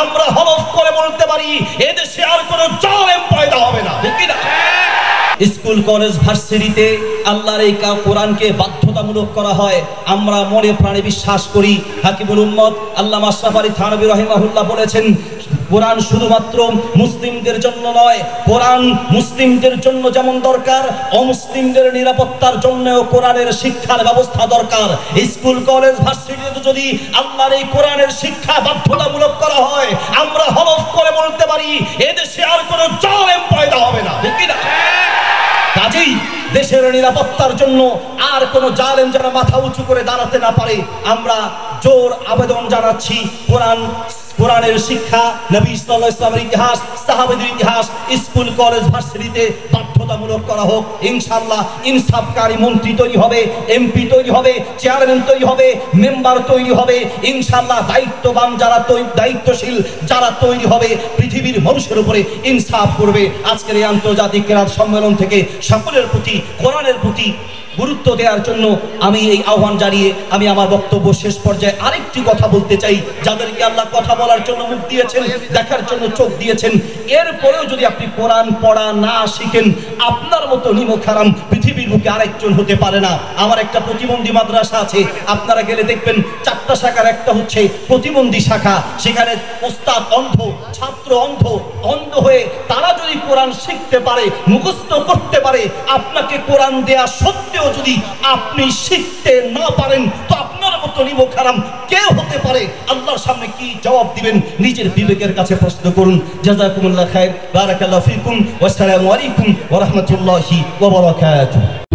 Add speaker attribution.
Speaker 1: আমরা হলফ করে বলতে পারি এদেশে আর কোনো জালেম পয়দা হবে না, ঠিক না? স্কুল কলেজ ভার্সিটিতে আল্লাহর এই কোরআনকে বাধ্যতামূলক করা হয়। আমরা মনে প্রাণে বিশ্বাস করি হাকিমুল উম্মত আল্লামা আশরাফ আলী থানভী রাহিমাহুল্লাহ বলেছেন, কোরআন শুধুমাত্র মুসলিমদের জন্য নয়, কোরআন মুসলিমদের জন্য যেমন দরকার, অমুসলিমদের নিরাপত্তার জন্যও কোরআনের শিক্ষার ব্যবস্থা দরকার। স্কুল কলেজ ভার্সিটিতে যদি আল্লাহর এই কোরআনের শিক্ষা বাধ্যতামূলক করা হয়, আমরা হলফ করে বলতে পারি এদেশে আর কোনো জালেম পয়দা হবে না, ঠিক না? কাজেই দেশের নিরাপত্তার জন্য আর কোনো জালেম যেন মাথা উঁচু করে দাঁড়াতে না পারে, আমরা জোর আবেদন জানাচ্ছি কোরআনের শিক্ষা, নবী সাল্লাল্লাহু আলাইহি ওয়াসাল্লামের ইতিহাস, সাহাবাদের ইতিহাস স্কুল কলেজ ভার্সিটিতে বাধ্যতামূলক করা হোক। ইনশাআল্লাহ ইনসাফকারী মন্ত্রী তৈরি হবে, এমপি তৈরি হবে, চেয়ারম্যান তৈরি হবে, মেম্বার তৈরি হবে। ইনশাআল্লাহ দায়িত্ববান যারা দায়িত্বশীল যারা তৈরি হবে, পৃথিবীর মানুষের উপরে ইনসাফ করবে। আজকের এই আন্তর্জাতিক কেরাত সম্মেলন থেকে সকলের প্রতি কোরআনের প্রতি গুরুত্ব দেওয়ার জন্য আমি এই আহ্বান জানিয়ে আমি আমার বক্তব্য শেষ পর্যায়ে আরেকটি কথা বলতে চাই। যাদেরকে আল্লাহ কথা বলার জন্য মুখ দিয়েছেন, দেখার জন্য চোখ দিয়েছেন, এরপরেও যদি আপনি কোরআন পড়া না শিখেন, আপনার মতো নিমক হারাম পৃথিবীর বুকে আরেকজন হতে পারে না। আমার একটা প্রতিবন্ধী মাদ্রাসা আছে, আপনারা গেলে দেখবেন 4টা শাখার একটা হচ্ছে প্রতিবন্ধী শাখা। সেখানে ওস্তাদ অন্ধ, ছাত্র অন্ধ, অন্ধ হয়ে তারা যদি কোরআন শিখতে পারে, মুখস্থ করতে পারে, আপনাকে কোরআন দেয়া সত্ত্বেও যদি আপনি শিখতে না পারেন, তো আপনার মতো নিমক হারাম কে হতে পারে? আল্লাহর সামনে কি জবাব দিবেন? নিজের বিবেকের কাছে প্রশ্ন করুন। জাযাকুমুল্লাহ খায়র, বারাকাল্লাহু ফিকুম, ওয়া আসসালামু আলাইকুম ওয়া রাহমাতুল্লাহি ওয়া বারাকাতুহু।